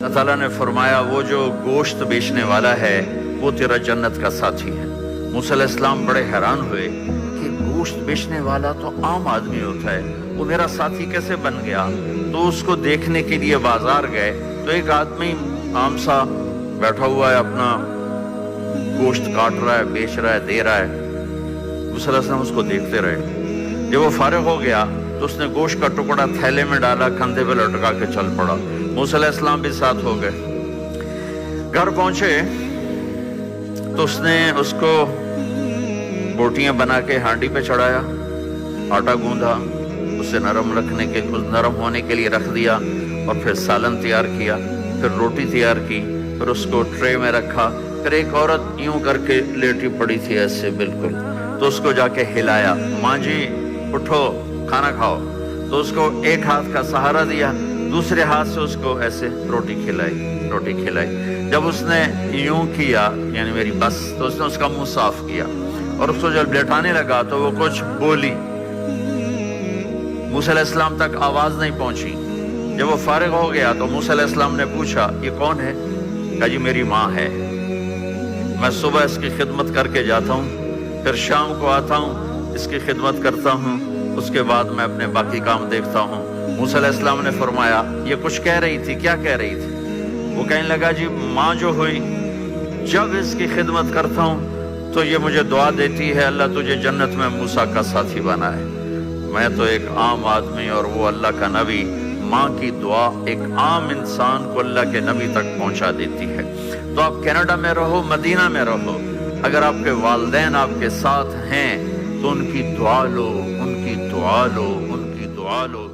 اللہ تعالیٰ نے فرمایا وہ جو گوشت بیچنے والا ہے وہ تیرا جنت کا ساتھی ہے۔ موسیٰ علیہ السلام بڑے حیران ہوئے کہ گوشت بیچنے والا تو عام آدمی ہوتا ہے، وہ میرا ساتھی کیسے بن گیا؟ تو اس کو دیکھنے کے لیے بازار گئے تو ایک آدمی عام سا بیٹھا ہوا ہے، اپنا گوشت کاٹ رہا ہے، بیچ رہا ہے، دے رہا ہے۔ موسیٰ علیہ السلام اس کو دیکھتے رہے۔ جب وہ فارغ ہو گیا تو اس نے گوشت کا ٹکڑا تھیلے میں ڈالا، کندھے پہ لٹکا کے چل پڑا۔ موسیٰ علیہ السلام بھی ساتھ ہو گئے۔ گھر پہنچے تو اس نے اس کو بوٹیاں بنا کے ہانڈی پہ چڑھایا، آٹا گوندھا، اسے نرم ہونے کے لیے رکھ دیا، اور پھر سالن تیار کیا، پھر روٹی تیار کی، پھر اس کو ٹرے میں رکھا۔ پھر ایک عورت یوں کر کے لیٹی پڑی تھی ایسے بالکل، تو اس کو جا کے ہلایا، ماں جی اٹھو کھانا کھاؤ۔ تو اس کو ایک ہاتھ کا سہارا دیا، دوسرے ہاتھ سے اس کو ایسے روٹی کھلائی۔ جب اس نے یوں کیا یعنی میری بس، تو اس نے اس کا منہ صاف کیا، اور اس کو جب لٹانے لگا تو وہ کچھ بولی، موسیٰ علیہ السلام تک آواز نہیں پہنچی۔ جب وہ فارغ ہو گیا تو موسیٰ علیہ السلام نے پوچھا یہ کون ہے؟ کہا جی میری ماں ہے، میں صبح اس کی خدمت کر کے جاتا ہوں، پھر شام کو آتا ہوں اس کی خدمت کرتا ہوں، اس کے بعد میں اپنے باقی کام دیکھتا ہوں۔ موسیٰ علیہ السلام نے فرمایا یہ کچھ کہہ رہی تھی، کیا کہہ رہی تھی؟ وہ کہنے لگا جی ماں جو ہوئی، جب اس کی خدمت کرتا ہوں تو یہ مجھے دعا دیتی ہے اللہ تجھے جنت میں موسیٰ کا ساتھی بنا ہے۔ میں تو ایک عام آدمی اور وہ اللہ کا نبی، ماں کی دعا ایک عام انسان کو اللہ کے نبی تک پہنچا دیتی ہے۔ تو آپ کینیڈا میں رہو، مدینہ میں رہو، اگر آپ کے والدین آپ کے ساتھ ہیں تو ان کی دعا لو، ان کی دعا لو، ان کی دعا لو۔